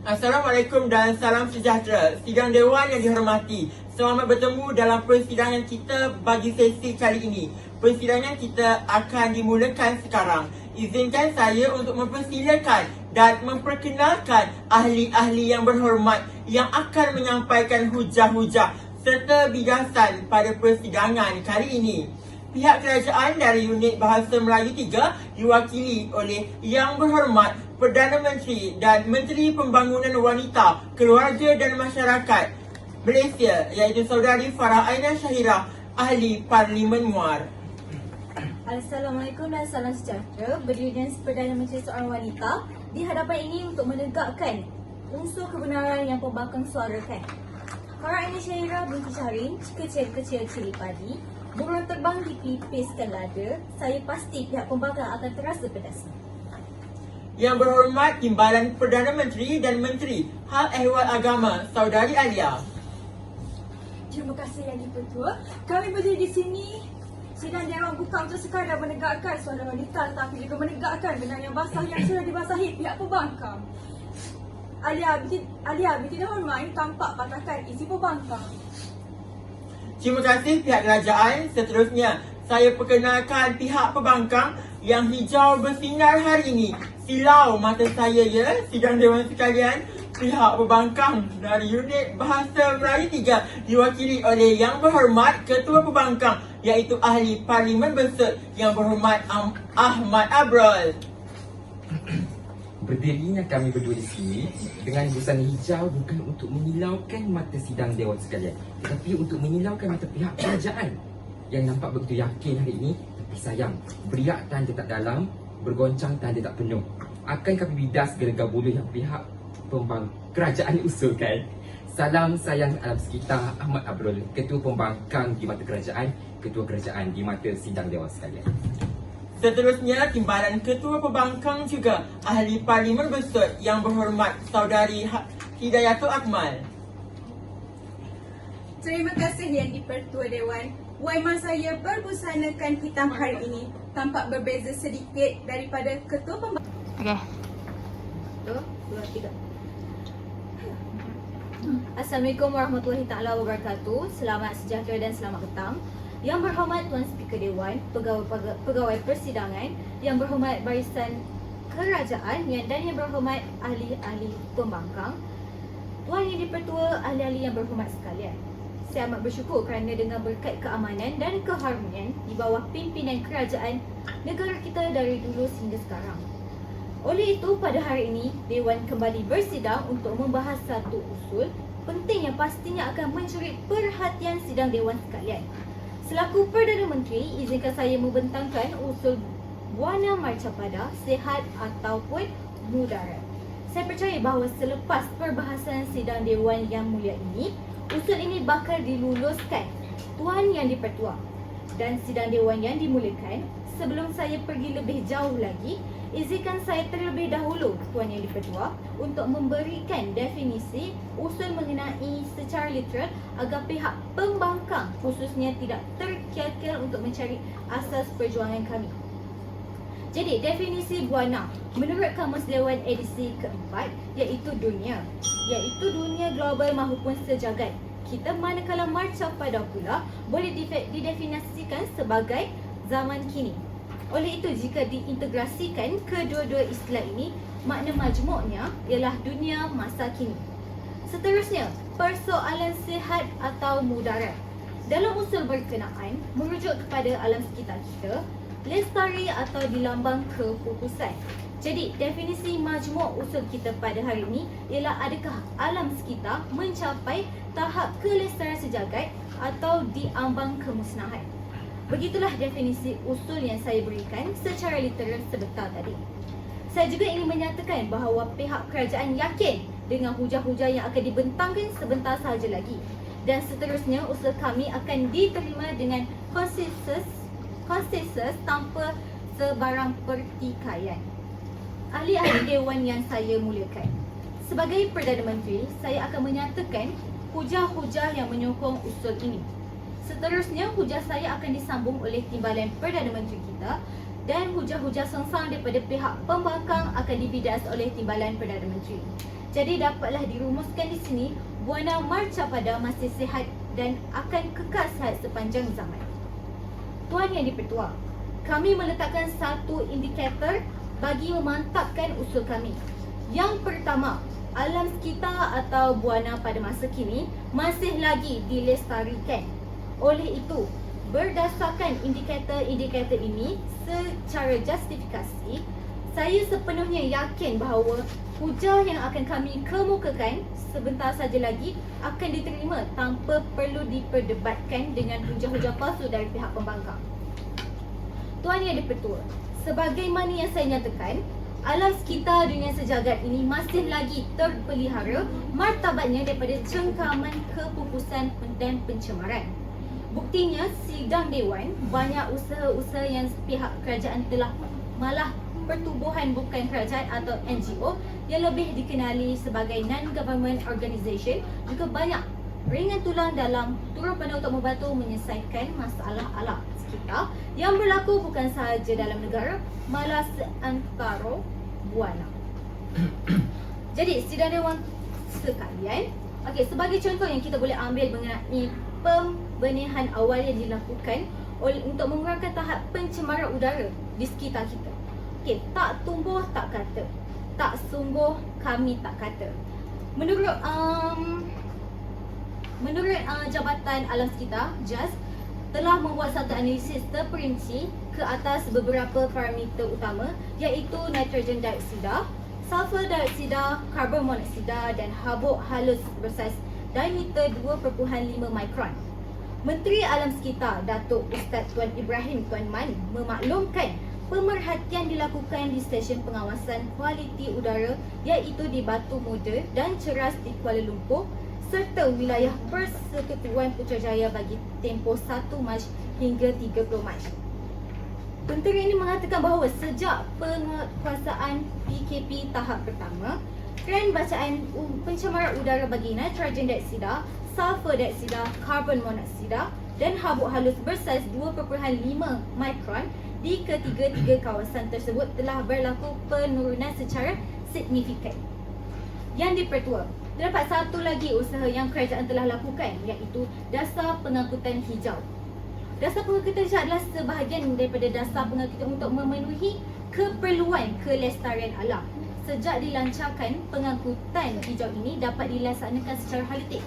Assalamualaikum dan salam sejahtera. Sidang Dewan yang dihormati, selamat bertemu dalam persidangan kita bagi sesi kali ini. Persidangan kita akan dimulakan sekarang. Izinkan saya untuk mempersilakan dan memperkenalkan ahli-ahli yang berhormat yang akan menyampaikan hujah-hujah serta bidasan pada persidangan kali ini. Pihak kerajaan dari Unit Bahasa Melayu 3 diwakili oleh Yang Berhormat Perdana Menteri dan Menteri Pembangunan Wanita, Keluarga dan Masyarakat Malaysia, iaitu Saudari Farah Aina Syahirah, Ahli Parlimen Muar. Assalamualaikum dan salam sejahtera. Berdiri dan Perdana Menteri seorang wanita di hadapan ini untuk menegakkan unsur kebenaran yang pembangkang suarakan. Farah Aina Syahirah binti Syahrin, kecil-kecil cili padi, burung terbang dipipiskan lada. Saya pasti pihak pembangkang akan terasa pedas. Yang Berhormat Timbalan Perdana Menteri dan Menteri Hal Ehwal Agama, Saudari Alia. Terima kasih Yang di-Pertua. Kami berdiri di sini sidang Dewan bukan untuk sekadar menegakkan suara wanita, tetapi juga menegakkan benda yang basah yang sudah dibasahi pihak pembangkang. Alia binti Hormat ini tampak patahkan isi pembangkang. Terima kasih pihak kerajaan. Seterusnya, saya perkenalkan pihak pembangkang yang hijau bersinar hari ini. Silau mata saya ya, sidang Dewan sekalian. Pihak pembangkang dari Unit Bahasa Melayu 3 diwakili oleh Yang Berhormat Ketua Pembangkang, iaitu Ahli Parlimen Besar Yang Berhormat Ahmad Abrol. Berdirinya kami berdua di sini dengan busana hijau bukan untuk menyilaukan mata sidang Dewan sekalian, tetapi untuk menyilaukan mata pihak kerajaan yang nampak begitu yakin hari ini. Tapi sayang, beriak tanda tak dalam, bergoncang tanda tak penuh. Akan kami bidas gelegah bulu yang pihak kerajaan usulkan. Salam sayang alam sekitar, Ahmad Abrol, Ketua Pembangkang di mata kerajaan, Ketua Kerajaan di mata sidang Dewan sekalian. Seterusnya, Timbalan Ketua Pembangkang juga Ahli Parlimen Besar Yang Berhormat Saudari Hidayatul Akmal. Terima kasih Yang di-Pertua Dewan. Waiman saya berbusanakan hitam hari ini tampak berbeza sedikit daripada Ketua Pembangkang. Okey. 1, 2, 3. Assalamualaikum warahmatullahi taala wabarakatuh. Selamat sejahtera dan selamat petang. Yang Berhormat Tuan Speaker Dewan, pegawai persidangan, Yang Berhormat Barisan Kerajaan dan Yang Berhormat ahli-ahli pembangkang, Tuan Yang di-Pertua, ahli-ahli yang berhormat sekalian. Saya amat bersyukur kerana dengan berkat keamanan dan keharmonian di bawah pimpinan kerajaan negara kita dari dulu sehingga sekarang. Oleh itu, pada hari ini, Dewan kembali bersidang untuk membahas satu usul penting yang pastinya akan mencuri perhatian sidang Dewan sekalian. Selaku Perdana Menteri, izinkan saya membentangkan usul Buana Marcapada, sihat ataupun mudarat. Saya percaya bahawa selepas perbahasan sidang Dewan yang mulia ini, usul ini bakal diluluskan Tuan Yang di-Pertua. Dan sidang Dewan yang dimulakan, sebelum saya pergi lebih jauh lagi, izinkan saya terlebih dahulu Tuan Yang di-Pertua untuk memberikan definisi usul mengenai secara literal agar pihak pembangkang khususnya tidak terkial-kial untuk mencari asas perjuangan kami. Jadi, definisi Buana menurut Kamus Dewan edisi keempat iaitu dunia global maupun sejagat. Kita manakala Marcapada pula boleh didefinisikan sebagai zaman kini. Oleh itu, jika diintegrasikan kedua-dua istilah ini, makna majmuknya ialah dunia masa kini. Seterusnya, persoalan sihat atau mudarat. Dalam usul berkenaan, merujuk kepada alam sekitar kita, lestari atau dilambang kepupusan. Jadi, definisi majmuk usul kita pada hari ini ialah adakah alam sekitar mencapai tahap kelestarian sejagat atau diambang kemusnahan. Begitulah definisi usul yang saya berikan secara literal sebentar tadi. Saya juga ingin menyatakan bahawa pihak kerajaan yakin dengan hujah-hujah yang akan dibentangkan sebentar sahaja lagi. Dan seterusnya, usul kami akan diterima dengan konsensus tanpa sebarang pertikaian. Ahli-ahli Dewan yang saya muliakan, sebagai Perdana Menteri, saya akan menyatakan hujah-hujah yang menyokong usul ini. Seterusnya, hujah saya akan disambung oleh Timbalan Perdana Menteri kita dan hujah-hujah sengsang daripada pihak pembangkang akan dibidas oleh Timbalan Perdana Menteri. Jadi dapatlah dirumuskan di sini Buana Marcapada masih sihat dan akan kekal sihat sepanjang zaman. Tuan Yang di-Pertua, kami meletakkan satu indikator bagi memantapkan usul kami. Yang pertama, alam sekitar atau buana pada masa kini masih lagi dilestarikan. Oleh itu, berdasarkan indikator-indikator ini secara justifikasi, saya sepenuhnya yakin bahawa hujah yang akan kami kemukakan sebentar saja lagi akan diterima tanpa perlu diperdebatkan dengan hujah-hujah palsu dari pihak pembangkang. Tuan Yang di-Pertua, sebagaimana yang saya nyatakan, alam sekitar dunia sejagat ini masih lagi terpelihara martabatnya daripada cengkaman, kepupusan dan pencemaran. Buktinya, sidang Dewan, banyak usaha-usaha yang pihak kerajaan telah malah pertubuhan bukan kerajaan atau NGO yang lebih dikenali sebagai non-government organisation juga banyak ringan tulang dalam turun pandang untuk membantu menyelesaikan masalah alam sekitar yang berlaku bukan sahaja dalam negara, malah seantara buana. Jadi, sidang Dewan sekalian, sebagai contoh yang kita boleh ambil mengenai pembenihan awal yang dilakukan untuk mengurangkan tahap pencemaran udara di sekitar kita. Tak tumbuh tak kata, tak sungguh kami tak kata. Menurut Jabatan Alam Sekitar JAS telah membuat satu analisis terperinci ke atas beberapa parameter utama, iaitu nitrogen dioksida, sulfur dioksida, karbon monoksida dan habuk halus bersaiz diameter 2.5 mikron. Menteri Alam Sekitar Datuk Ustaz Tuan Ibrahim Tuan Man memaklumkan pemerhatian dilakukan di stesen pengawasan kualiti udara iaitu di Batu Muda dan Ceras di Kuala Lumpur serta wilayah Persekutuan Putrajaya bagi tempoh 1 Mac hingga 30 Mac. Menteri ini mengatakan bahawa sejak penguasaan PKP tahap pertama, trend bacaan pencemaran udara bagi nitrogen dioksida, sulfur dioksida, karbon monoksida dan habuk halus bersaiz 2.5 mikron di ketiga-tiga kawasan tersebut telah berlaku penurunan secara signifikan. Yang di-Pertua, terdapat satu lagi usaha yang kerajaan telah lakukan, iaitu dasar pengangkutan hijau. Dasar pengangkutan hijau adalah sebahagian daripada dasar pengangkutan untuk memenuhi keperluan kelestarian alam. Sejak dilancarkan, pengangkutan hijau ini dapat dilaksanakan secara holistik.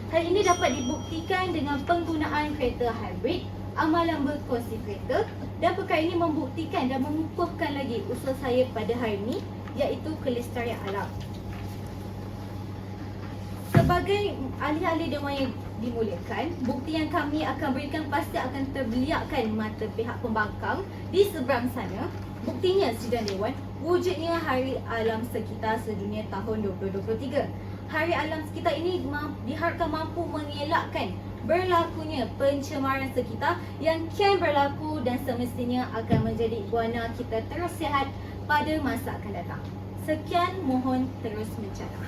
Hal ini dapat dibuktikan dengan penggunaan kereta hybrid, amalan berkongsi kereta, dan perkara ini membuktikan dan mengukuhkan lagi usaha saya pada hari ini, iaitu kelestarian alam. Sebagai ahli-ahli Dewan yang dimuliakan, bukti yang kami akan berikan pasti akan terbeliakkan mata pihak pembangkang di seberang sana. Buktinya, sidang Dewan, wujudnya Hari Alam Sekitar Sedunia tahun 2023. Hari Alam Sekitar ini diharapkan mampu mengelakkan berlakunya pencemaran sekitar yang kian berlaku dan semestinya akan menjadi buana kita terus sihat pada masa akan datang. Sekian, mohon terus mencatat.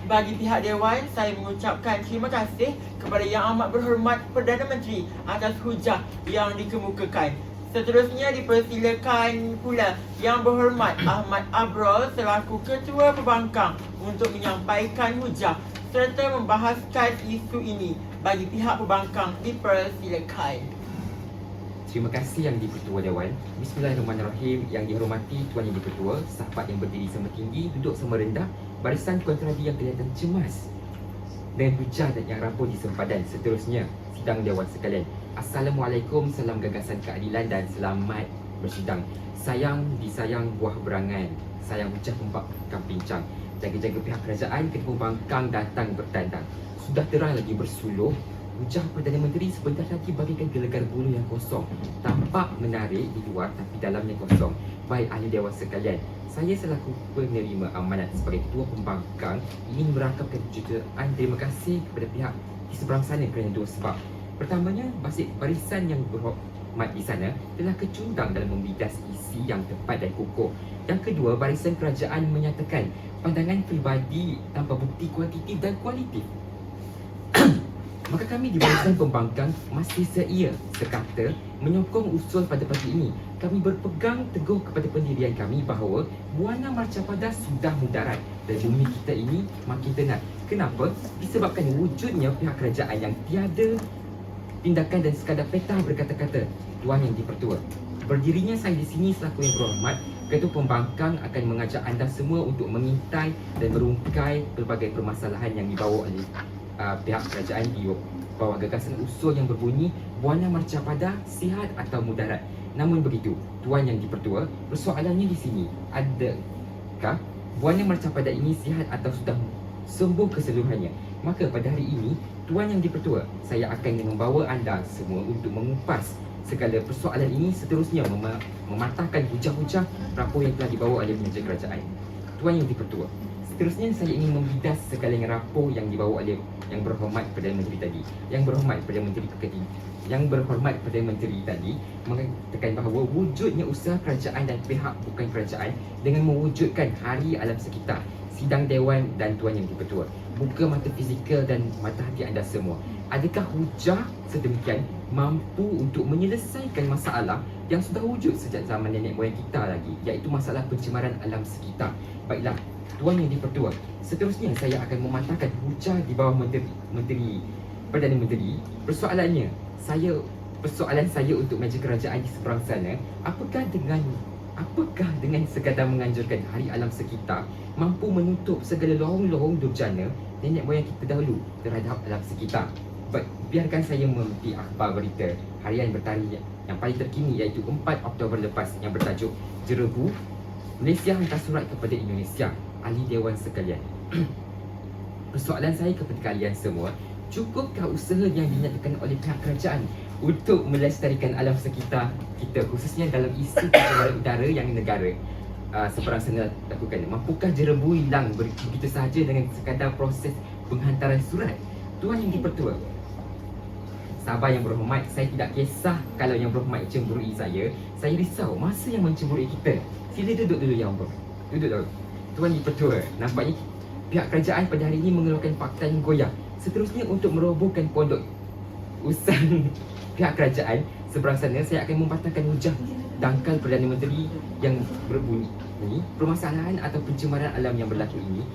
Bagi pihak Dewan, saya mengucapkan terima kasih kepada Yang Amat Berhormat Perdana Menteri atas hujah yang dikemukakan. Seterusnya dipersilakan pula Yang Berhormat Ahmad Abrol selaku Ketua Pembangkang untuk menyampaikan hujah serta membahaskan isu ini. Bagi pihak pembangkang, dipersilakan. Terima kasih Yang di-Pertua Dewan. Bismillahirrahmanirrahim. Yang dihormati Tuan Yang di-Pertua, sahabat yang berdiri sama tinggi, duduk sama rendah, barisan kontradi yang kelihatan cemas dengan hujah yang rapuh di sempadan. Seterusnya, sidang Dewan sekalian. Assalamualaikum, salam gagasan keadilan dan selamat bersidang. Sayang disayang buah berangan, sayang hujah pembangkang pincang. Jaga-jaga pihak kerajaan, kedua pembangkang datang bertandang. Sudah terang lagi bersuluh, hujah Perdana Menteri sebentar lagi bagaikan gelegar bulu yang kosong. Tampak menarik di luar tapi dalamnya kosong. Baik ahli Dewan sekalian, saya selaku penerima amanat sebagai Ketua Pembangkang ingin merangkamkan kejutaan terima kasih kepada pihak di seberang sana kerana dua sebab. Pertamanya, barisan yang berhormat di sana telah kecundang dalam membidas isi yang tepat dan kukuh. Yang kedua, barisan kerajaan menyatakan pandangan peribadi tanpa bukti kuantitatif dan kualitatif. Maka kami di Barisan Pembangkang masih seia sekata menyokong usul pada pagi ini. Kami berpegang teguh kepada pendirian kami bahawa Buana Marcapada sudah mudarat dan bumi kita ini makin tenat. Kenapa? Disebabkan wujudnya pihak kerajaan yang tiada tindakan dan sekadar petah berkata-kata. Tuan Yang di-Pertua, berdirinya saya di sini selaku yang berhormat, Ketua Pembangkang akan mengajak anda semua untuk mengintai dan merungkai pelbagai permasalahan yang dibawa oleh pihak kerajaan di bawah gagasan usul yang berbunyi Buana Marcapada sihat atau mudarat. Namun begitu, Tuan Yang di-Pertua, persoalannya di sini, adakah Buana Marcapada ini sihat atau sudah sembuh keseluruhannya? Maka pada hari ini, Tuan Yang di-Pertua, saya akan membawa anda semua untuk mengupas segala persoalan ini, seterusnya mematahkan hujah-hujah rapor yang telah dibawa oleh penaja kerajaan. Tuan Yang di-Pertua, seterusnya saya ingin membidas segala rapor yang dibawa oleh Yang Berhormat Perdana Menteri tadi. Yang Berhormat Perdana Menteri tadi, Yang Berhormat Perdana Menteri tadi mengatakan bahawa wujudnya usaha kerajaan dan pihak bukan kerajaan dengan mewujudkan Hari Alam Sekitar, sidang dewan dan Tuan Yang di-Pertua. Buka mata fizikal dan mata hati anda semua. Adakah hujah sedemikian mampu untuk menyelesaikan masalah yang sudah wujud sejak zaman nenek moyang kita lagi, iaitu masalah pencemaran alam sekitar? Baiklah, Tuan Yang di-Pertua, seterusnya saya akan mematahkan hujah di bawah Perdana Menteri. Persoalan saya untuk meja kerajaan di seberang sana, apakah dengan sekadar menganjurkan Hari Alam Sekitar mampu menutup segala lorong-lorong durjana nenek moyang kita dahulu terhadap alam sekitar? Biarkan saya mengutip akhbar berita harian bertarikh yang paling terkini, iaitu 4 Oktober lepas, yang bertajuk Jerebu Malaysia hantar surat kepada Indonesia. Ahli Dewan sekalian, persoalan saya kepada kalian semua, cukupkah usaha yang dinyatakan oleh pihak kerajaan untuk melestarikan alam sekitar kita, khususnya dalam isu pencemaran udara yang negara seberang sana lakukan? Mampukah Jerebu hilang begitu sahaja dengan sekadar proses penghantaran surat? Tuan Yang di-Pertua, sabar Yang Berhormat, saya tidak kisah kalau Yang Berhormat cemburui saya risau masa yang mencemburui kita. Sila duduk dulu Yang Berhormat, duduk dulu. Tuan di-Pertua, nampaknya pihak kerajaan pada hari ini mengeluarkan fakta yang goyah. Seterusnya untuk merobohkan pondok usaha pihak kerajaan seberang sana, saya akan mematahkan hujah dangkal Perdana Menteri yang berbunyi permasalahan atau pencemaran alam yang berlaku ini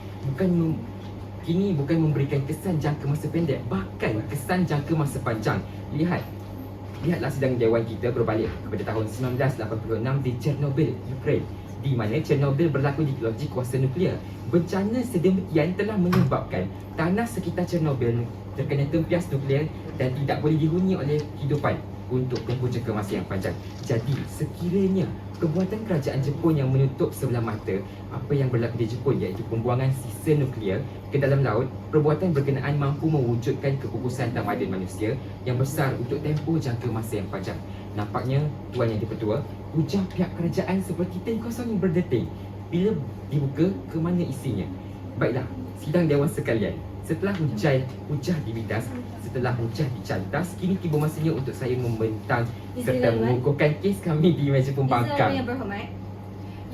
bukan memberikan kesan jangka masa pendek, bahkan kesan jangka masa panjang. Lihatlah sidang dewan kita berbalik kepada tahun 1986 di Chernobyl, Ukraine, di mana Chernobyl berlaku di teknologi kuasa nuklear. Bencana sedemikian telah menyebabkan tanah sekitar Chernobyl terkena tempias nuklear dan tidak boleh dihuni oleh kehidupan untuk tempoh jangka masa yang panjang. Jadi, sekiranya perbuatan kerajaan Jepun yang menutup sebelah mata apa yang berlaku di Jepun, iaitu pembuangan sisa nuklear ke dalam laut, perbuatan berkenaan mampu mewujudkan kekukusan tamadun manusia yang besar untuk tempoh jangka masa yang panjang. Nampaknya, Tuan Yang di-Pertua, hujah pihak kerajaan seperti tin kosong yang berdetik. Bila dibuka, ke mana isinya? Baiklah, sidang dewan sekalian, setelah hujah dibidas, setelah hujah dicantas, kini tiba masanya untuk saya membentang serta mengukuhkan kes kami di meja pembangkang. Yang Berhormat,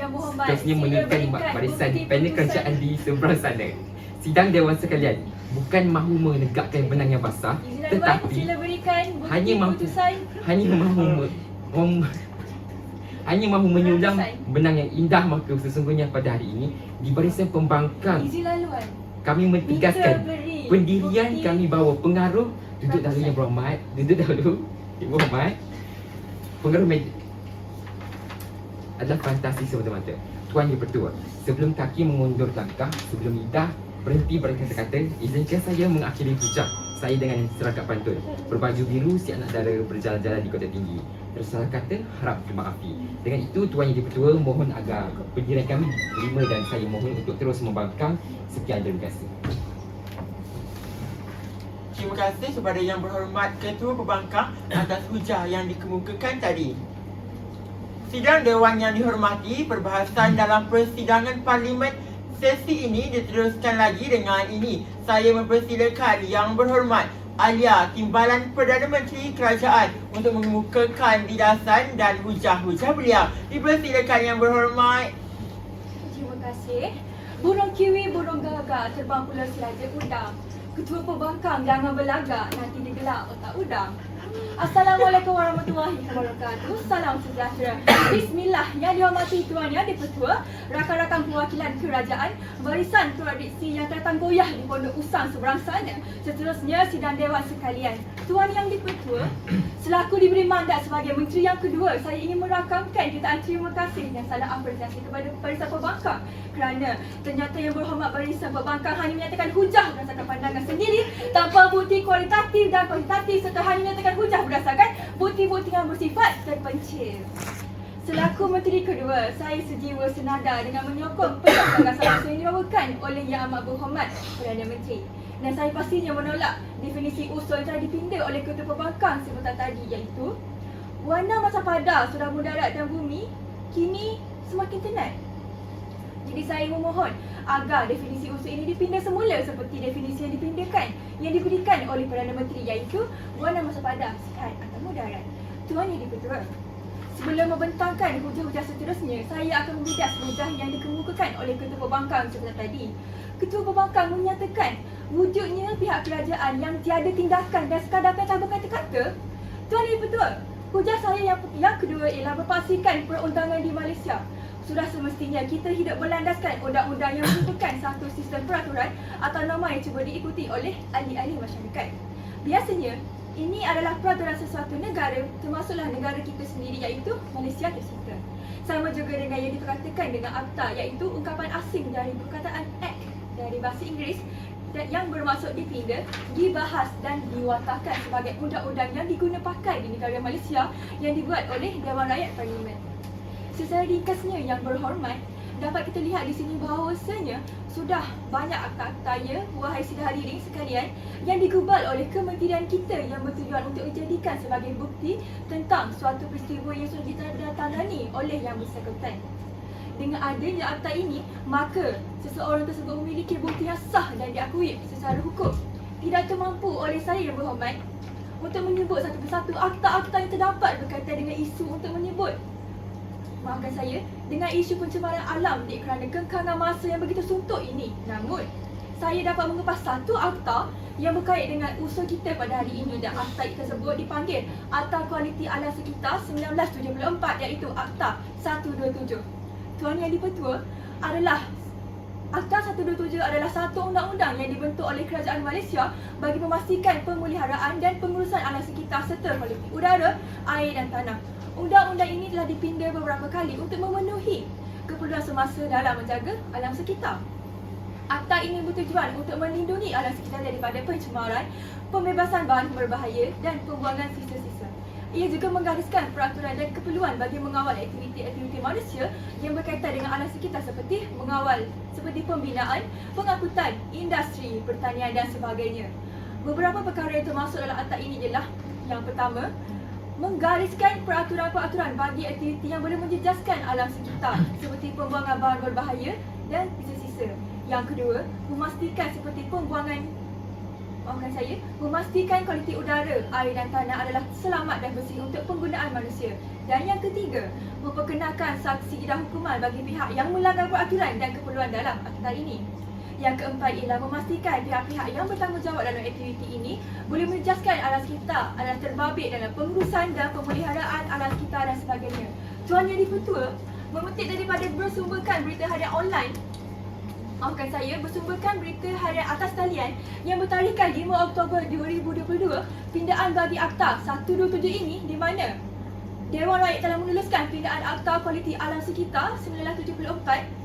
Seterusnya sila menekan berikan barisan bukti panel putusan. kerajaan di seberang sana. Sidang dewan sekalian, bukan mahu menegakkan benang yang basah, Izin Tuan, tetapi sila berikan bukti hanya mampu putusan. hanya mahu menyulam benang yang indah. Maka sesungguhnya pada hari ini di Barisan Pembangkang Izin laluan. kami mentegaskan Minta beri pendirian bukti kami bahawa pengaruh, duduk dahulu Yang Berhormat, duduk dahulu Yang Berhormat, pengaruh adalah fantasi semata-mata. Tuan di-Pertua, sebelum kaki mengundur langkah, sebelum lidah berhenti berkata-kata, izinkan saya mengakhiri hujah saya dengan seragam pantun. Berbaju biru si anak dara berjalan-jalan di Kota Tinggi. Tersalah kata, harap dimaafi. Dengan itu, Tuan Yang di-Pertua, mohon agar pendirian kami diterima dan saya mohon untuk terus membangkang. Sekian, terima kasih. Terima kasih kepada Yang Berhormat Ketua Pembangkang atas hujah yang dikemukakan tadi. Sidang Dewan yang dihormati, perbahasan dalam persidangan Parlimen sesi ini diteruskan lagi dengan ini. Saya mempersilakan Yang Berhormat Alia Timbalan Perdana Menteri Kerajaan untuk mengemukakan bidasan dan hujah-hujah beliau. Dipersilakan Yang Berhormat. Terima kasih. Burung kiwi, burung gagak terbang pula selada udang. Ketua Pembangkang jangan berlagak, nanti digelak otak udang. Assalamualaikum warahmatullahi wabarakatuh. Salam sejahtera. Bismillah. Yang dihormati Tuan Yang di-Pertua, rakan-rakan perwakilan kerajaan, barisan tradisi yang datang goyah di Pondok Usang seberang sana. Seterusnya sidang dewan sekalian. Tuan Yang di-Pertua, selaku diberi mandat sebagai Menteri yang kedua, saya ingin merakamkan jutaan terima kasih yang salah apresiasi kepada Barisan Pembangkang kerana ternyata Yang Berhormat Barisan Pembangkang hanya menyatakan hujah berdasarkan pandangan sendiri tanpa bukti kualitatif dan kuantitatif serta hanya menyatakan hujah berdasarkan bukti-bukti yang bersifat terpencil. Selaku Menteri kedua, saya sejiwa senada dengan menyokong gagasan yang dibawakan oleh Yang Amat Berhormat Perdana Menteri. Dan saya pastinya menolak definisi usul yang telah dipinda oleh Ketua Pembangkang sebentar tadi, iaitu warna masa pada sudah mendarat dan bumi kini semakin tenat. Jadi saya memohon agar definisi usul ini dipinda semula seperti definisi yang diberikan oleh Perdana Menteri, iaitu warna masa pada sihat atau mudarat. Tuan Yang di-Pertua, sebelum membentangkan hujah-hujah seterusnya, saya akan membidas hujah yang dikemukakan oleh Ketua Pembangkang sebentar tadi. Ketua Pembangkang menyatakan wujudnya pihak kerajaan yang tiada tindakan dan sekadar kata berkata-kata. Tuan Yang di-Pertua, hujah saya yang kedua ialah berpaksikan perundangan di Malaysia. Sudah semestinya kita hidup berlandaskan undang-undang yang merupakan satu sistem peraturan atau norma yang cuba diikuti oleh ahli-ahli masyarakat. Biasanya, ini adalah peraturan sesuatu negara, termasuklah negara kita sendiri, iaitu Malaysia tersebut. Sama juga dengan yang diperkatakan dengan akta, iaitu ungkapan asing dari perkataan act dari bahasa Inggeris yang bermaksud dipinda, dibahas dan diwatakan sebagai undang-undang yang diguna pakai di negara Malaysia yang dibuat oleh Dewan Rakyat Parlimen. Secara ringkasnya, Yang Berhormat, dapat kita lihat di sini bahawasanya sudah banyak akta-akta ya, wahai sidang hadirin sekalian, yang digubal oleh kementerian kita yang bertujuan untuk dijadikan sebagai bukti tentang suatu peristiwa yang sudah ditandatangani oleh yang bersangkutan. Dengan adanya akta ini, maka seseorang tersebut memiliki bukti yang sah dan diakui secara hukum. Tidak termampu oleh saya, Yang Berhormat, untuk menyebut satu persatu akta-akta yang terdapat berkaitan dengan isu untuk menyebut, maafkan saya, dengan isu pencemaran alam kerana kengkangan masa yang begitu suntuk ini. Namun, saya dapat mengepas satu akta yang berkait dengan usul kita pada hari ini, dan akta tersebut dipanggil Akta Kualiti Alam Sekitar 1974, iaitu Akta 127. Tuan Yang di-Pertua, Akta 127 adalah satu undang-undang yang dibentuk oleh Kerajaan Malaysia bagi memastikan pemeliharaan dan pengurusan alam sekitar serta kualiti udara, air dan tanah. Undang-undang ini telah dipinda beberapa kali untuk memenuhi keperluan semasa dalam menjaga alam sekitar. Akta ini bertujuan untuk melindungi alam sekitar daripada pencemaran, pembebasan bahan berbahaya dan pembuangan sisa-sisa. Ia juga menggariskan peraturan dan keperluan bagi mengawal aktiviti-aktiviti manusia yang berkaitan dengan alam sekitar seperti pembinaan, pengangkutan, industri, pertanian dan sebagainya. Beberapa perkara yang termasuk dalam akta ini ialah: yang pertama, menggariskan peraturan-peraturan bagi aktiviti yang boleh menjejaskan alam sekitar seperti pembuangan bahan berbahaya dan sisa-sisa. Yang kedua, memastikan kualiti udara, air dan tanah adalah selamat dan bersih untuk penggunaan manusia. Dan yang ketiga, memperkenalkan sanksi dan hukuman bagi pihak yang melanggar peraturan dan keperluan dalam akta ini. Yang keempat ialah memastikan pihak-pihak yang bertanggungjawab dalam aktiviti ini boleh menjejaskan alam sekitar adalah terbabit dalam pengurusan dan pemeliharaan alam sekitar dan sebagainya. Tuan Yang di-Pertua, memetik daripada bersumberkan berita harian online, bersumberkan berita harian atas talian yang bertarikhkan 5 Oktober 2022, pindaan bagi Akta 127 ini, di mana Dewan Rakyat telah menuluskan pindaan Akta Kualiti Alam Sekitar 1974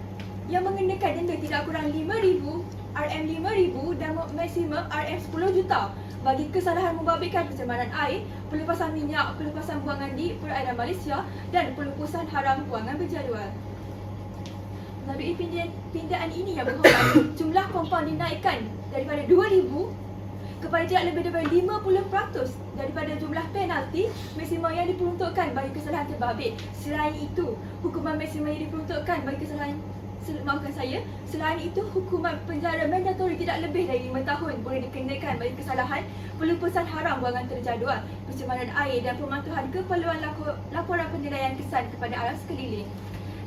yang mengenakan denda tidak kurang RM5,000 dan maksimum RM10 juta bagi kesalahan membabitkan pencemaran air, pelepasan minyak, pelepasan buangan di perairan Malaysia dan pelepasan haram buangan berjadual. Melalui pindaan ini, Yang Berhormat, jumlah kompaun dinaikkan daripada 2,000 kepada tidak lebih daripada 50% daripada jumlah penalti maksimum yang diperuntukkan bagi kesalahan terbabit. Selain itu, hukuman maksimum yang diperuntukkan bagi kesalahan selain itu, hukuman penjara mandatori tidak lebih dari 5 tahun boleh dikenakan bagi kesalahan pelepasan haram buangan terjadual, pencemaran air dan pematuhan keperluan laporan penilaian kesan kepada alam sekeliling.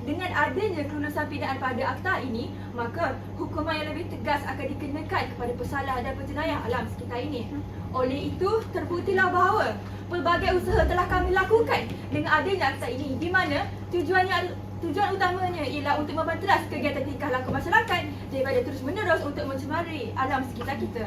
Dengan adanya kelulusan pidaan pada akta ini, maka hukuman yang lebih tegas akan dikenakan kepada pesalah dan penjenayah alam sekitar ini. Oleh itu, terbuktilah bahawa pelbagai usaha telah kami lakukan dengan adanya akta ini, di mana tujuan utamanya ialah untuk membanteras kegiatan tingkah laku masyarakat daripada terus-menerus untuk mencemari alam sekitar kita.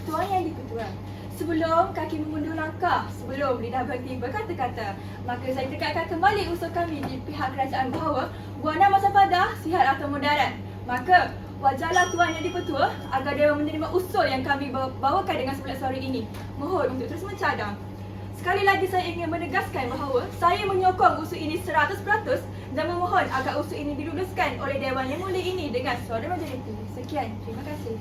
Tuan Yang di-Pertua, sebelum kaki mengundur langkah, sebelum lidah berhenti berkata-kata, maka saya tekankan kembali usul kami di pihak kerajaan bahawa buana masafadah, sihat atau mudarat. Maka wajarlah Tuan Yang di-Pertua agar dia menerima usul yang kami bawakan dengan sebelah suara ini. Mohon untuk terus mencadang. Sekali lagi saya ingin menegaskan bahawa saya menyokong usul ini 100% dan memohon agar usul ini diluluskan oleh Dewan Yang Mulia ini dengan suara majoriti. Sekian, terima kasih.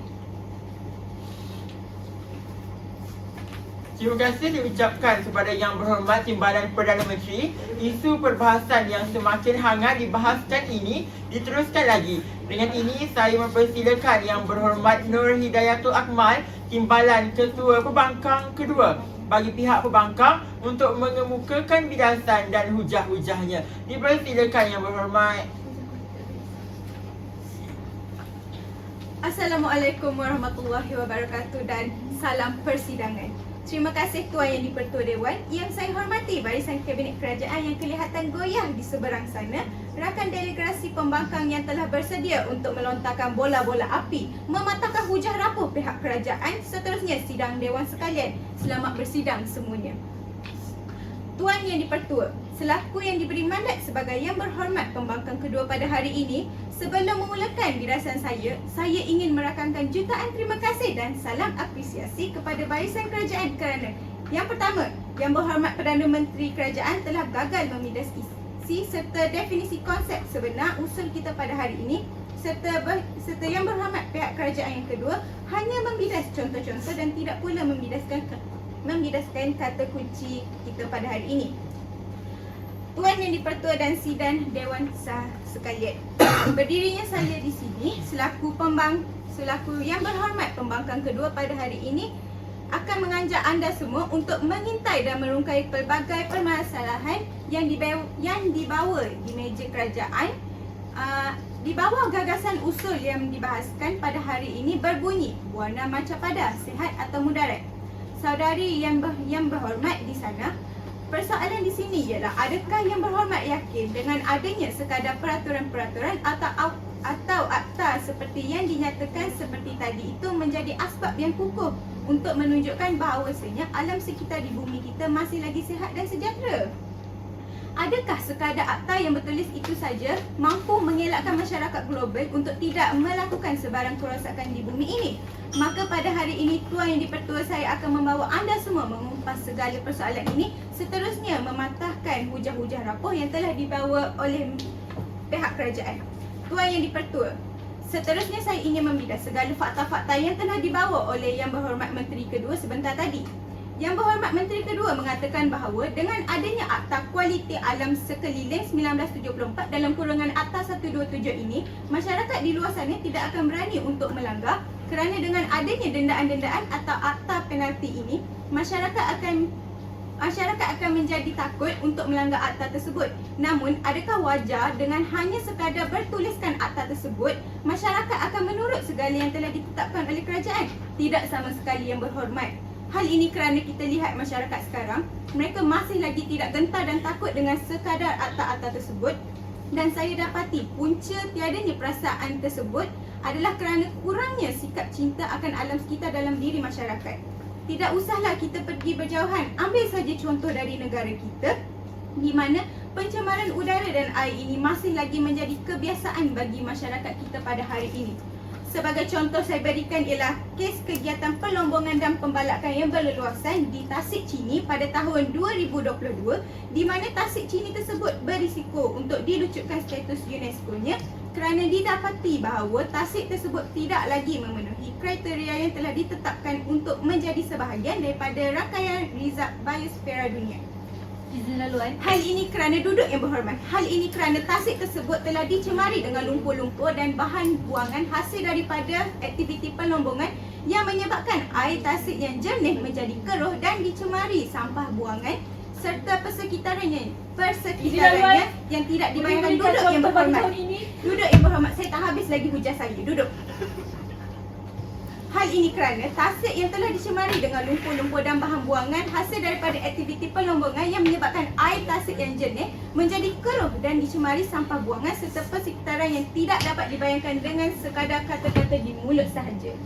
Terima kasih diucapkan kepada Yang Berhormat Timbalan Perdana Menteri. Isu perbahasan yang semakin hangat dibahaskan ini diteruskan lagi. Dengan ini saya mempersilakan Yang Berhormat Nur Hidayatul Akmal, Timbalan Ketua Pembangkang Kedua bagi pihak pembangkang untuk mengemukakan bidasan dan hujah-hujahnya. Dipersilakan Yang Berhormat. Assalamualaikum warahmatullahi wabarakatuh dan salam persidangan. Terima kasih Tuan Yang di-Pertua Dewan. Yang saya hormati barisan Kabinet Kerajaan yang kelihatan goyah di seberang sana, rakan delegasi pembangkang yang telah bersedia untuk melontarkan bola-bola api, mematahkan hujah rapuh pihak kerajaan, seterusnya sidang Dewan sekalian. Selamat bersidang semuanya. Tuan Yang di-Pertua, selaku yang diberi mandat sebagai Yang Berhormat Pembangkang Kedua pada hari ini, sebelum memulakan bidasan saya ingin merakamkan jutaan terima kasih dan salam apresiasi kepada barisan kerajaan kerana yang pertama, Yang Berhormat Perdana Menteri Kerajaan telah gagal memidas isi serta definisi konsep sebenar usul kita pada hari ini, serta Yang Berhormat pihak kerajaan yang kedua hanya membidas contoh-contoh dan tidak pula membidaskan kata kunci kita pada hari ini. Tuan Yang di-Pertua dan sidang Dewan sah sekalian, berdirinya saya di sini selaku Yang Berhormat Pembangkang Kedua pada hari ini akan mengajak anda semua untuk mengintai dan merungkai pelbagai permasalahan yang dibawa di meja kerajaan. Di bawah gagasan usul yang dibahaskan pada hari ini berbunyi buana macapada, sihat atau mudarat. Saudari yang berhormat di sana, persoalan di sini ialah adakah Yang Berhormat yakin dengan adanya sekadar peraturan-peraturan atau akta seperti yang dinyatakan seperti tadi itu menjadi asbab yang kukuh untuk menunjukkan bahawasanya alam sekitar di bumi kita masih lagi sihat dan sejahtera? Adakah sekadar akta yang bertulis itu saja mampu mengelakkan masyarakat global untuk tidak melakukan sebarang kerosakan di bumi ini? Maka pada hari ini Tuan Yang di-Pertua saya akan membawa anda semua mengumpas segala persoalan ini, seterusnya mematahkan hujah-hujah rapuh yang telah dibawa oleh pihak kerajaan. Tuan Yang di-Pertua, seterusnya saya ingin membidas segala fakta-fakta yang telah dibawa oleh Yang Berhormat Menteri Kedua sebentar tadi. Yang Berhormat Menteri Kedua mengatakan bahawa dengan adanya Akta Kualiti Alam Sekeliling 1974 dalam kurungan Akta 127 ini, masyarakat di luar sana tidak akan berani untuk melanggar kerana dengan adanya dendaan-dendaan atau akta penalti ini, masyarakat akan menjadi takut untuk melanggar akta tersebut. Namun, adakah wajar dengan hanya sekadar bertuliskan akta tersebut, masyarakat akan menurut segala yang telah ditetapkan oleh kerajaan? Tidak sama sekali, Yang Berhormat. Hal ini kerana kita lihat masyarakat sekarang, mereka masih lagi tidak gentar dan takut dengan sekadar akta-akta tersebut. Dan saya dapati punca tiadanya perasaan tersebut adalah kerana kurangnya sikap cinta akan alam sekitar dalam diri masyarakat. Tidak usahlah kita pergi berjauhan, ambil saja contoh dari negara kita di mana pencemaran udara dan air ini masih lagi menjadi kebiasaan bagi masyarakat kita pada hari ini. Sebagai contoh saya berikan ialah kes kegiatan pelombongan dan pembalakan yang berleluasan di Tasik Chini pada tahun 2022, di mana Tasik Chini tersebut berisiko untuk dilucutkan status UNESCO-nya kerana didapati bahawa tasik tersebut tidak lagi memenuhi kriteria yang telah ditetapkan untuk menjadi sebahagian daripada rangkaian Rizab Biosfera Dunia. Izin laluan. Hal ini kerana duduk Yang Berhormat. Hal ini kerana tasik tersebut telah dicemari dengan lumpur-lumpur dan bahan buangan hasil daripada aktiviti pelombongan yang menyebabkan air tasik yang jernih menjadi keruh dan dicemari sampah buangan serta persekitarannya Dilaluan. yang tidak dibayangkan. Boleh Duduk berikan yang contoh bagi berhormat. tahun ini? Duduk yang berhormat. Saya tak habis lagi hujah saya. Duduk. Hal ini kerana tasik yang telah dicemari dengan lumpur-lumpur dan bahan buangan hasil daripada aktiviti pelombongan yang menyebabkan air tasik yang jernih menjadi keruh dan dicemari sampah buangan serta persekitaran yang tidak dapat dibayangkan dengan sekadar kata-kata di mulut sahaja.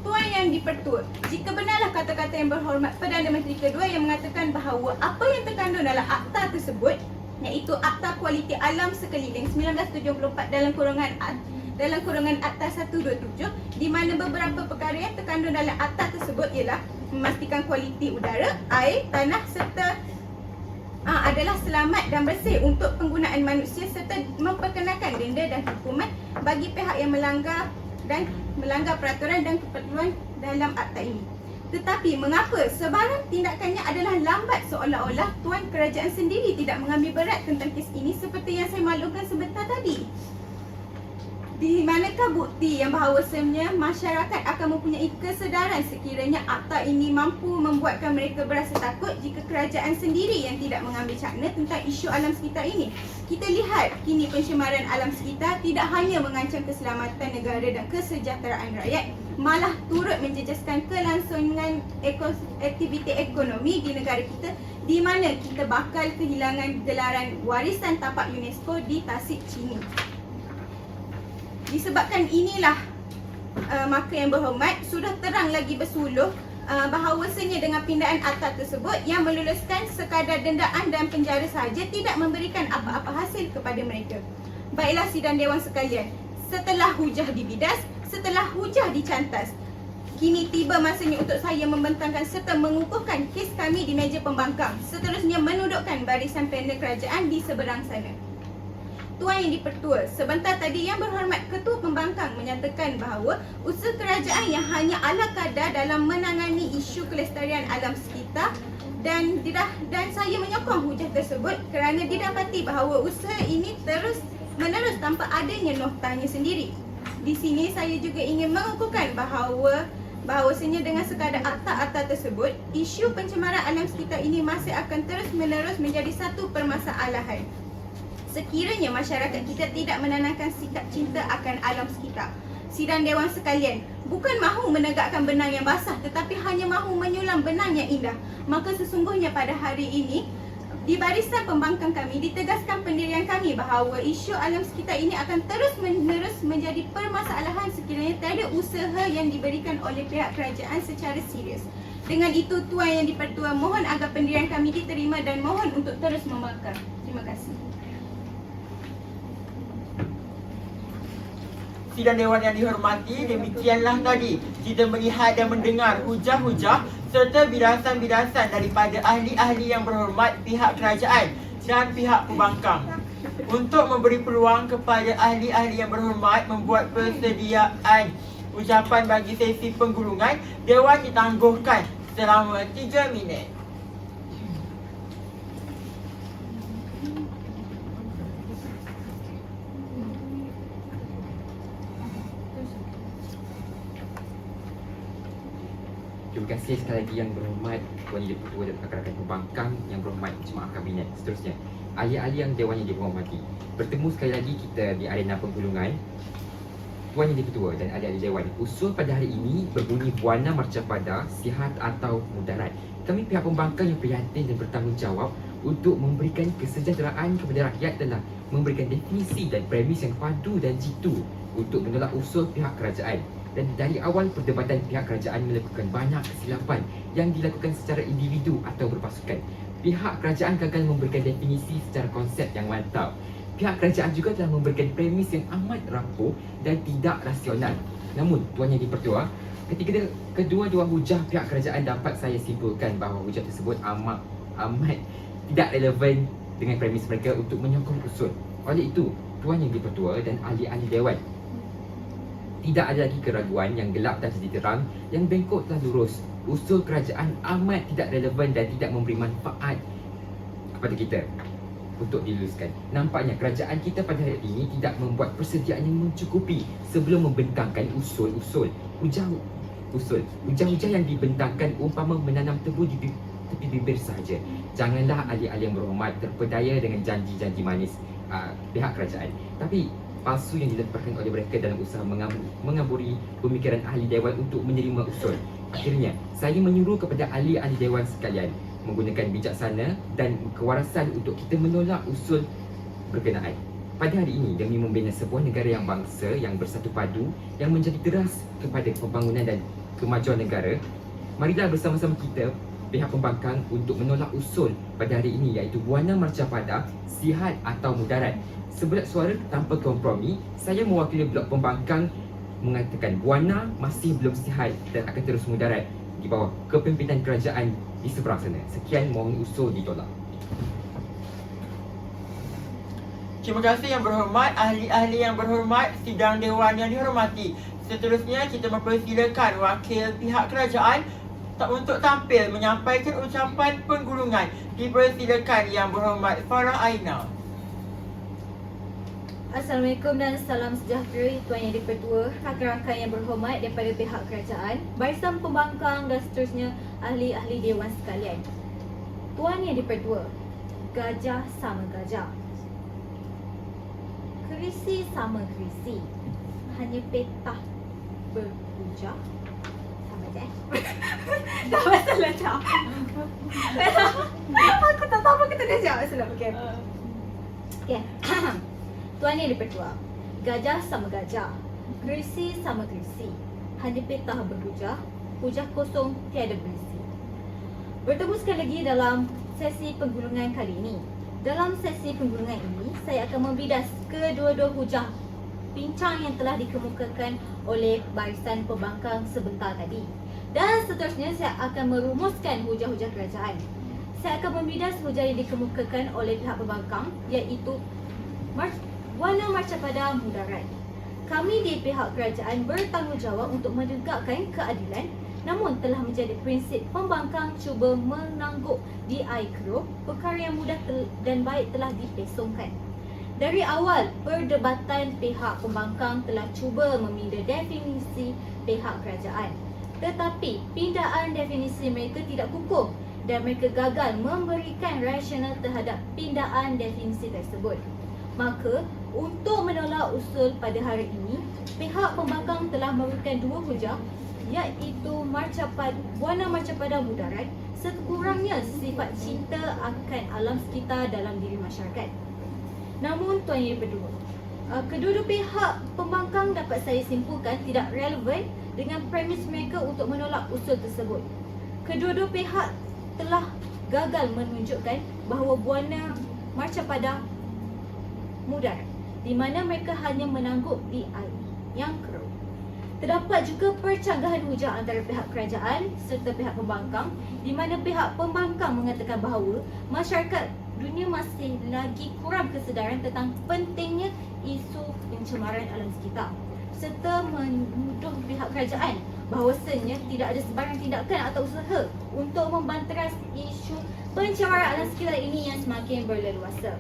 Tuan Yang di-Pertua, jika benarlah kata-kata yang berhormat Perdana Menteri kedua yang mengatakan bahawa apa yang terkandung dalam akta tersebut, iaitu Akta Kualiti Alam Sekeliling 1974 dalam kurungan Akta 127, di mana beberapa perkara yang terkandung dalam akta tersebut ialah memastikan kualiti udara, air, tanah serta adalah selamat dan bersih untuk penggunaan manusia serta memperkenalkan denda dan hukuman bagi pihak yang melanggar peraturan dan keperluan dalam akta ini. Tetapi mengapa sebarang tindakannya adalah lambat, seolah-olah Tuan Kerajaan sendiri tidak mengambil berat tentang kes ini seperti yang saya maklumkan sebentar tadi? Di manakah bukti yang bahawasanya masyarakat akan mempunyai kesedaran sekiranya akta ini mampu membuatkan mereka berasa takut jika kerajaan sendiri yang tidak mengambil cakna tentang isu alam sekitar ini? Kita lihat kini pencemaran alam sekitar tidak hanya mengancam keselamatan negara dan kesejahteraan rakyat, malah turut menjejaskan kelangsungan aktiviti ekonomi di negara kita, di mana kita bakal kehilangan gelaran warisan tapak UNESCO di Tasik Chini. Disebabkan inilah maka yang berhormat sudah terang lagi bersuluh bahawasanya dengan pindaan akta tersebut yang meluluskan sekadar dendaan dan penjara sahaja tidak memberikan apa-apa hasil kepada mereka. Baiklah sidang dewan sekalian, setelah hujah dibidas, setelah hujah dicantas, kini tiba masanya untuk saya membentangkan serta mengukuhkan kes kami di meja pembangkang, seterusnya menudukkan barisan panel kerajaan di seberang sana. Tuan Yang di-Pertua, sebentar tadi Yang Berhormat Ketua Pembangkang menyatakan bahawa usaha kerajaan yang hanya ala kadar dalam menangani isu kelestarian alam sekitar dan saya menyokong hujah tersebut kerana didapati bahawa usaha ini terus menerus tanpa adanya noktanya sendiri. Di sini saya juga ingin mengukuhkan bahawasanya dengan sekadar akta-akta tersebut, isu pencemaran alam sekitar ini masih akan terus menerus menjadi satu permasalahan. Sekiranya masyarakat kita tidak menanamkan sikap cinta akan alam sekitar. Sidang dewan sekalian, bukan mahu menegakkan benang yang basah tetapi hanya mahu menyulam benang yang indah, maka sesungguhnya pada hari ini di barisan pembangkang kami ditegaskan pendirian kami bahawa isu alam sekitar ini akan terus menerus menjadi permasalahan sekiranya tiada usaha yang diberikan oleh pihak kerajaan secara serius. Dengan itu, Tuan Yang di-Pertua, mohon agar pendirian kami diterima dan mohon untuk terus membangkang. Terima kasih. Sidang Dewan yang dihormati, demikianlah tadi kita melihat dan mendengar hujah-hujah serta bidasan-bidasan daripada ahli-ahli yang berhormat pihak kerajaan dan pihak pembangkang. Untuk memberi peluang kepada ahli-ahli yang berhormat membuat persediaan ucapan bagi sesi penggulungan, Dewan ditangguhkan selama 3 minit. Terima kasih sekali lagi Yang Berhormat Tuan Yang di-Pertua dan rakan-rakan pembangkang, Yang Berhormat Jemaah Kabinet, seterusnya ahli-ahli yang Dewan Yang dihormati. Bertemu sekali lagi kita di arena penggulungan. Tuan Yang di-Pertua dan ahli-ahli Dewan, usul pada hari ini berbunyi buana marcapada, sihat atau mudarat. Kami pihak pembangkang yang prihatin dan bertanggungjawab untuk memberikan kesejahteraan kepada rakyat telah memberikan definisi dan premis yang padu dan jitu untuk menolak usul pihak kerajaan. Dan dari awal perdebatan, pihak kerajaan melakukan banyak kesilapan yang dilakukan secara individu atau berpasukan. Pihak kerajaan gagal memberikan definisi secara konsep yang mantap. Pihak kerajaan juga telah memberikan premis yang amat rapuh dan tidak rasional. Namun, Tuan Yang di-Pertua, ketika kedua-dua hujah pihak kerajaan dapat saya simpulkan bahawa hujah tersebut amat tidak relevan dengan premis mereka untuk menyokong usul. Oleh itu, Tuan Yang di-Pertua dan ahli-ahli Dewan, tidak ada lagi keraguan yang gelap dan jadi terang, yang bengkok telah lurus. Usul kerajaan amat tidak relevan dan tidak memberi manfaat kepada kita untuk diluluskan. Nampaknya kerajaan kita pada hari ini tidak membuat persediaan yang mencukupi sebelum membentangkan usul-usul. Hujah-hujah yang dibentangkan umpama menanam tebu di tetapi bibir sahaja. Janganlah ahli-ahli yang berhormat terpedaya dengan janji-janji manis pihak kerajaan, tapi palsu yang dilemparkan oleh mereka dalam usaha mengaburi pemikiran ahli dewan untuk menerima usul. Akhirnya, saya menyuruh kepada ahli-ahli dewan sekalian menggunakan bijaksana dan kewarasan untuk kita menolak usul berkenaan. Pada hari ini, demi membina sebuah negara yang bangsa yang bersatu padu, yang menjadi teras kepada pembangunan dan kemajuan negara, marilah bersama-sama kita, pihak pembangkang, untuk menolak usul pada hari ini, iaitu Buana Marcapada, sihat atau mudarat. Sebulat suara tanpa kompromi, saya mewakili blok pembangkang mengatakan Buana masih belum sihat dan akan terus mudarat di bawah kepimpinan kerajaan di seberang sana. Sekian, mohon usul ditolak. Terima kasih yang berhormat, ahli-ahli yang berhormat, sidang dewan yang dihormati. Seterusnya kita mempersilakan wakil pihak kerajaan untuk tampil menyampaikan ucapan penggulungan. Dipersilakan yang berhormat Farah Aina. Assalamualaikum dan salam sejahtera Tuan Yang di-Pertua, rakan-rakan yang berhormat daripada pihak kerajaan, barisan pembangkang dan seterusnya ahli-ahli dewan sekalian. Tuan Yang di-Pertua, gajah sama gajah, kerisi sama kerisi, hanya petah berhujah. Sama je. Dah masalah jawab. Aku tak tahu apa kita dah jawab Salam. Okay. Okay. Tuan Yang di-Pertua, gajah sama gajah, kerisi sama kerisi, hanya petah berhujah, hujah kosong tiada berisi. Bertemu sekali lagi dalam sesi penggulungan kali ini. Dalam sesi penggulungan ini, saya akan membidas kedua-dua hujah bincang yang telah dikemukakan oleh barisan pembangkang sebentar tadi. Dan seterusnya saya akan merumuskan hujah-hujah kerajaan. Saya akan membidas hujah yang dikemukakan oleh pihak pembangkang, iaitu Buana Marcapada mudarat. Kami di pihak kerajaan bertanggungjawab untuk menegakkan keadilan, namun telah menjadi prinsip pembangkang cuba menangguk di air keruh, perkara yang mudah dan baik telah dipesongkan. Dari awal, perdebatan pihak pembangkang telah cuba meminda definisi pihak kerajaan. Tetapi, pindaan definisi mereka tidak kukuh dan mereka gagal memberikan rasional terhadap pindaan definisi tersebut. Maka, untuk menolak usul pada hari ini, pihak pembangkang telah memberikan dua hujah, iaitu Buana Marcapada mudarat, sekurang-kurangnya sifat cinta akan alam sekitar dalam diri masyarakat. Namun Tuan Yang di-Pertua, kedua-dua pihak pembangkang dapat saya simpulkan tidak relevan dengan premis mereka untuk menolak usul tersebut. Kedua-dua pihak telah gagal menunjukkan bahawa Buana Marcapada mudarat, di mana mereka hanya menangguk di air yang keruh. Terdapat juga percanggahan hujah antara pihak kerajaan serta pihak pembangkang, di mana pihak pembangkang mengatakan bahawa masyarakat dunia masih lagi kurang kesedaran tentang pentingnya isu pencemaran alam sekitar, serta menuduh pihak kerajaan bahawasanya tidak ada sebarang tindakan atau usaha untuk membanteras isu pencemaran alam sekitar ini yang semakin berleluasa.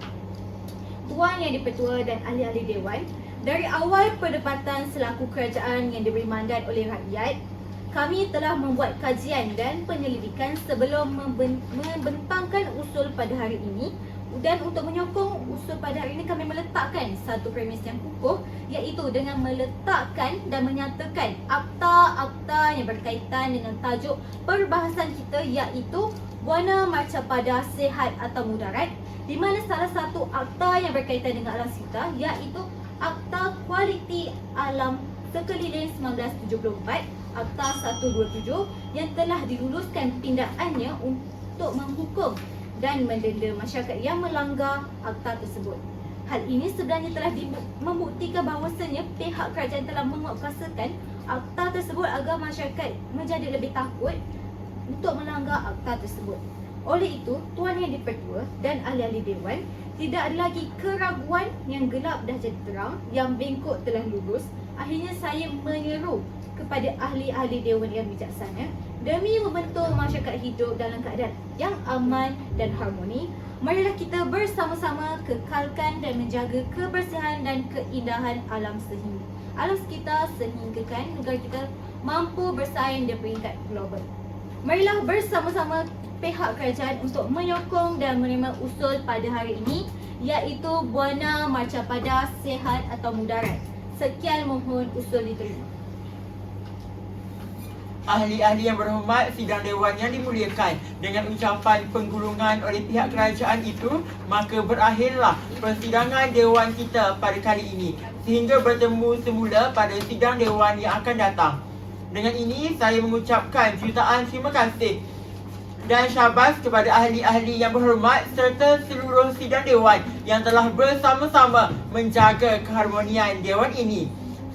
Tuan Yang di-Pertua dan ahli-ahli dewan, dari awal perdebatan selaku kerajaan yang diberi mandat oleh rakyat, kami telah membuat kajian dan penyelidikan sebelum membentangkan usul pada hari ini. Dan untuk menyokong usul pada hari ini, kami meletakkan satu premis yang kukuh, iaitu dengan meletakkan dan menyatakan akta-akta yang berkaitan dengan tajuk perbahasan kita, iaitu Buana Marcapada sihat atau mudarat, di mana salah satu akta yang berkaitan dengan alam sekitar iaitu Akta Kualiti Alam Sekeliling 1974, Akta 127, yang telah diluluskan tindakannya untuk menghukum dan mendenda masyarakat yang melanggar akta tersebut. Hal ini sebenarnya telah membuktikan bahawasanya pihak kerajaan telah menguatkuasakan akta tersebut agar masyarakat menjadi lebih takut untuk melanggar akta tersebut. Oleh itu, Tuan Yang di-Pertua dan ahli-ahli dewan, tidak ada lagi keraguan, yang gelap dah jadi terang, yang bengkok telah lurus. Akhirnya saya menyeru kepada ahli-ahli dewan yang bijaksana, demi membentuk masyarakat hidup dalam keadaan yang aman dan harmoni, marilah kita bersama-sama kekalkan dan menjaga kebersihan dan keindahan alam sekitar sehinggakan negara kita mampu bersaing di peringkat global. Marilah bersama-sama pihak kerajaan untuk menyokong dan menerima usul pada hari ini, iaitu Buana Marcapada Sihat atau Mudarat. Sekian, mohon usul diterima. Ahli-ahli yang berhormat, sidang dewan yang dimuliakan, dengan ucapan penggulungan oleh pihak kerajaan itu, maka berakhirlah persidangan dewan kita pada kali ini, sehingga bertemu semula pada sidang dewan yang akan datang. Dengan ini, saya mengucapkan jutaan terima kasih dan syabas kepada ahli-ahli yang berhormat serta seluruh sidang dewan yang telah bersama-sama menjaga keharmonian dewan ini.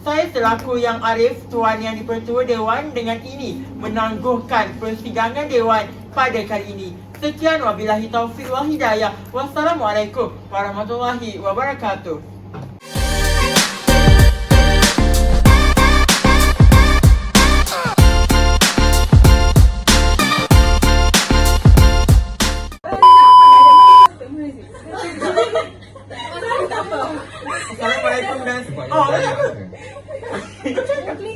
Saya selaku Yang Arif, Tuan Yang di-Pertua Dewan, dengan ini menangguhkan persidangan dewan pada kali ini. Sekian, wabillahi taufiq wal hidayah. Wassalamualaikum warahmatullahi wabarakatuh. Assalamualaikum dan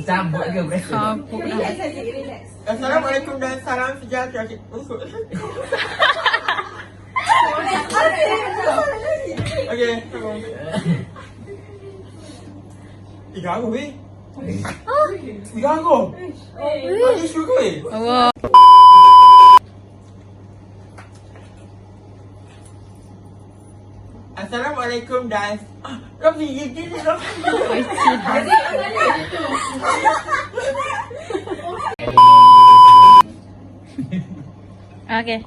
Sambut ke mereka? Relax saja, relax. Assalamualaikum dan salam sejahtera. Okey, tolong. Tiga aku, weh. Tiga aku. Ada isu ke, weh? Assalamualaikum dan Rafi, gini Rafi. Okay.